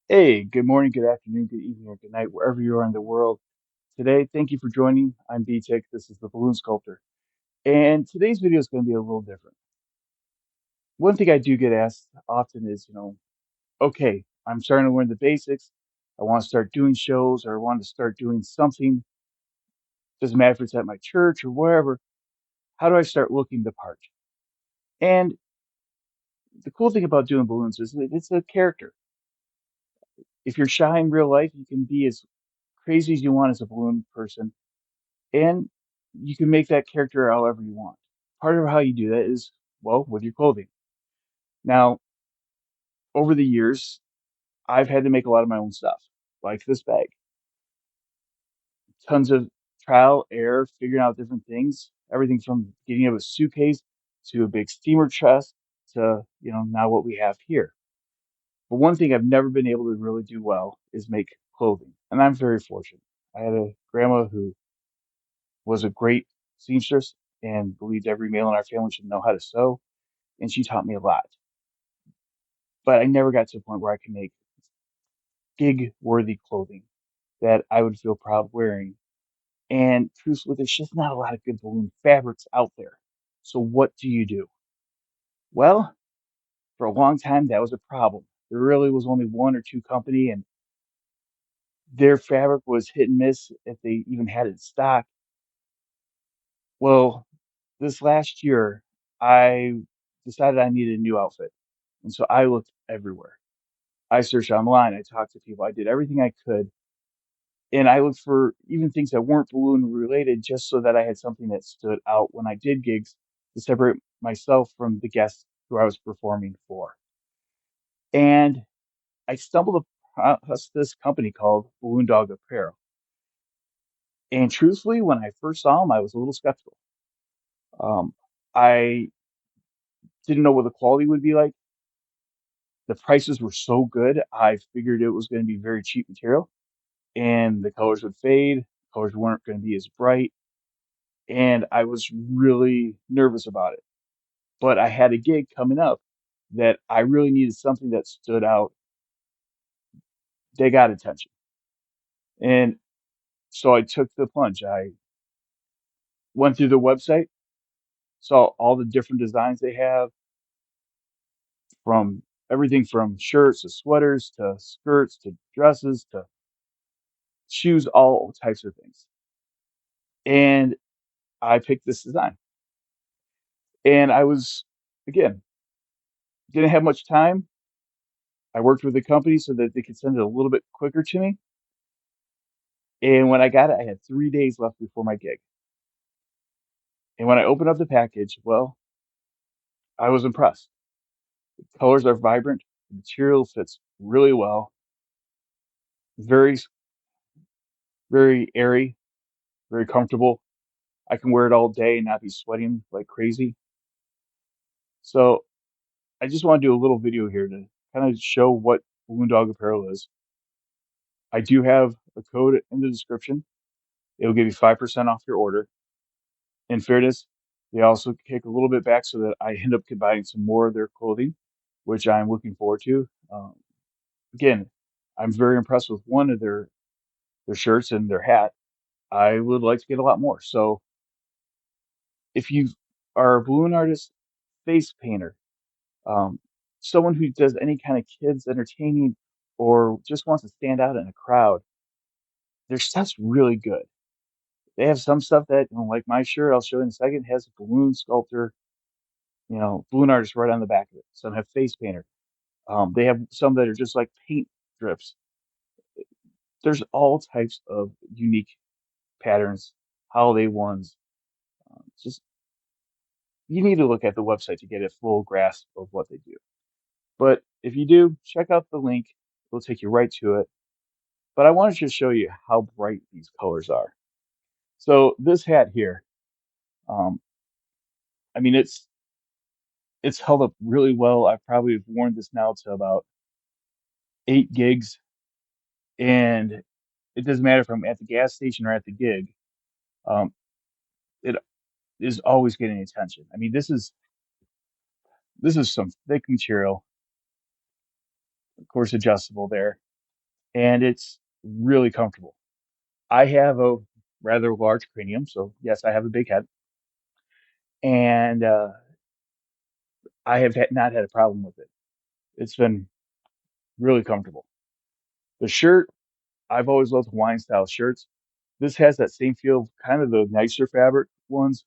Hey, good morning, good afternoon, good evening, or good night, wherever you are in the world. Today, thank you for joining. I'm BTick. This is the Balloon Sculptor. And today's video is going to be a little different. One thing I do get asked often is, okay, I'm starting to learn the basics. I want to start doing shows or I want to start doing something. Doesn't matter if it's at my church or wherever. How do I start looking the part? And the cool thing about doing balloons is that it's a character. If you're shy in real life, you can be as crazy as you want as a balloon person and you can make that character however you want. Part of how you do that is, well, with your clothing. Now, over the years, I've had to make a lot of my own stuff, like this bag. Tons of trial, error, figuring out different things, everything from getting of a suitcase to a big steamer chest to, now what we have here. But one thing I've never been able to really do well is make clothing. And I'm very fortunate. I had a grandma who was a great seamstress and believed every male in our family should know how to sew, and she taught me a lot. But I never got to a point where I can make gig-worthy clothing that I would feel proud wearing. And truthfully, there's just not a lot of good balloon fabrics out there. So what do you do? Well, for a long time, that was a problem. There really was only one or two company, and their fabric was hit and miss if they even had it in stock. Well, this last year, I decided I needed a new outfit. And so I looked everywhere. I searched online, I talked to people, I did everything I could, and I looked for even things that weren't balloon related just so that I had something that stood out when I did gigs to separate myself from the guests who I was performing for. And I stumbled across this company called Balloon Dog Apparel. And truthfully, when I first saw them, I was a little skeptical. I didn't know what the quality would be like. The prices were so good, I figured it was going to be very cheap material and the colors would fade, colors weren't going to be as bright, and I was really nervous about it. But I had a gig coming up that I really needed something that stood out. They got attention. And so I took the plunge. I went through the website, saw all the different designs they have from everything from shirts to sweaters to skirts to dresses to shoes, all types of things. And I picked this design. And I was, again, didn't have much time. I worked with the company so that they could send it a little bit quicker to me. And when I got it, I had 3 days left before my gig. And when I opened up the package, well, I was impressed. Colors are vibrant, the material fits really well, very, very airy, very comfortable. I can wear it all day and not be sweating like crazy. So I just want to do a little video here to kind of show what Balloon Dog Apparel is. I do have a code in the description. It'll give you 5% off your order. In fairness, they also kick a little bit back so that I end up combining some more of their clothing, which I'm looking forward to. Again, I'm very impressed with one of their shirts and their hat. I would like to get a lot more. So if you are a balloon artist, face painter, um, someone who does any kind of kids entertaining or just wants to stand out in a crowd, their stuff's really good. They have some stuff that, like my shirt, I'll show you in a second, has a balloon sculptor, balloon artist right on the back of it. Some have face painter. They have some that are just like paint drips. There's all types of unique patterns, holiday ones. Just you need to look at the website to get a full grasp of what they do. But if you do, check out the link. It'll take you right to it. But I wanted to show you how bright these colors are. So this hat here, um, I mean, it's held up really well. I've probably worn this now to about 8 gigs, and it doesn't matter if I'm at the gas station or at the gig. Um, it is always getting attention. I mean, this is some thick material, of course, adjustable there. and it's really comfortable. I have a rather large cranium, so yes, I have a big head, and I have not had a problem with it. It's been really comfortable. The shirt, I've always loved Hawaiian style shirts. This has that same feel, kind of the nicer fabric ones.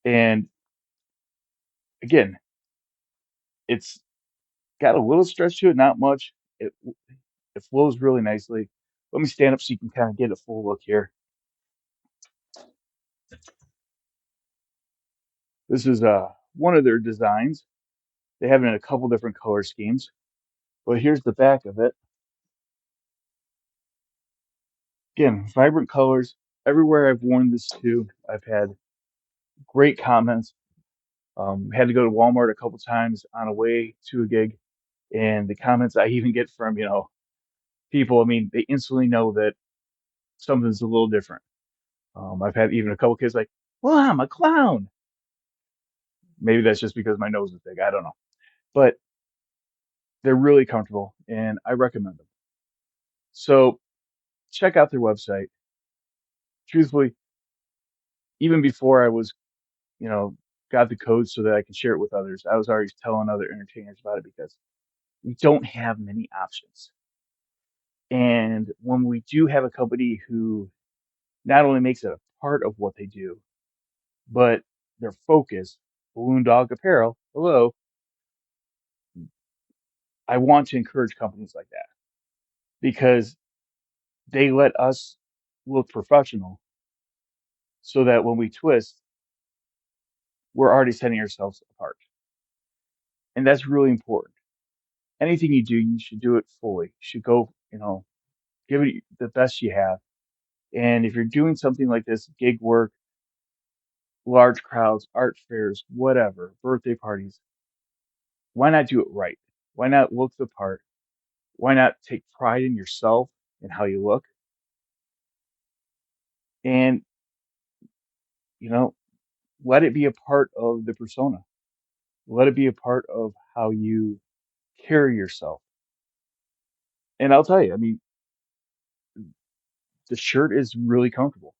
And again, it's got a little stretch to it, not much. It flows really nicely. Let me stand up so you can kind of get a full look here. This is one of their designs. They have it in a couple different color schemes, but here's the back of it. Again, vibrant colors. Everywhere I've worn this to, I've had great comments. Had to go to Walmart a couple times on a way to a gig, and the comments I even get from, people, I mean, they instantly know that something's a little different. I've had even a couple kids like, "Well, I'm a clown." Maybe that's just because my nose is big. I don't know, but they're really comfortable, and I recommend them. So check out their website. Truthfully, even before I was, you know, got the code so that I could share it with others, I was already telling other entertainers about it because we don't have many options. And when we do have a company who not only makes it a part of what they do, but their focus, Balloon Dog Apparel, hello, I want to encourage companies like that because they let us look professional so that when we twist, we're already setting ourselves apart. And that's really important. Anything you do, you should do it fully. You should go, give it the best you have. And if you're doing something like this, gig work, large crowds, art fairs, whatever, birthday parties, why not do it right? Why not look the part? Why not take pride in yourself and how you look? And, you know, let it be a part of the persona. Let it be a part of how you carry yourself. And I'll tell you, I mean, the shirt is really comfortable.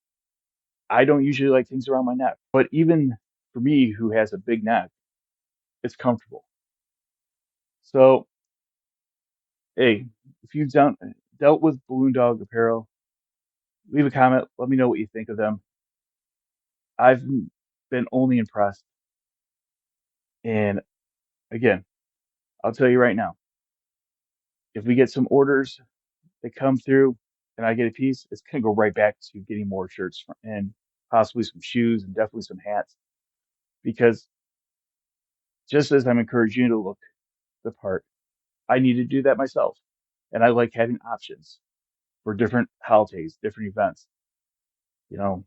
I don't usually like things around my neck, but even for me who has a big neck, it's comfortable. So, hey, if you've dealt with Balloon Dog Apparel, leave a comment. Let me know what you think of them. I've been only impressed. And again, I'll tell you right now, if we get some orders that come through and I get a piece, it's gonna go right back to getting more shirts and possibly some shoes and definitely some hats. Because just as I'm encouraging you to look the part, I need to do that myself. And I like having options for different holidays, different events. You know,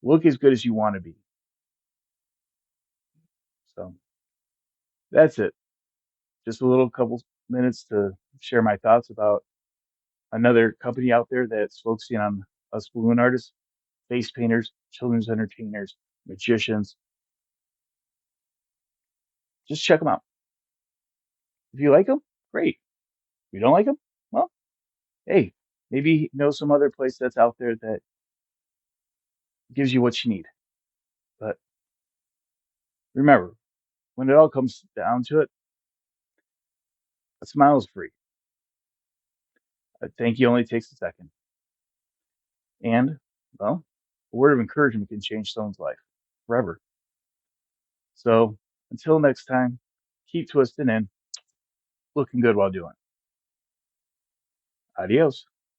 look as good as you want to be. So that's it. Just a little couple minutes to share my thoughts about another company out there that's focusing on us balloon artists, face painters, children's entertainers, magicians. Just check them out. If you like them, great. If you don't like them, well, hey, maybe know some other place that's out there that gives you what you need. But remember, when it all comes down to it, a smile is free. A thank you only takes a second. And, well, a word of encouragement can change someone's life forever. So until next time, keep twisting and looking good while doing it. Adios.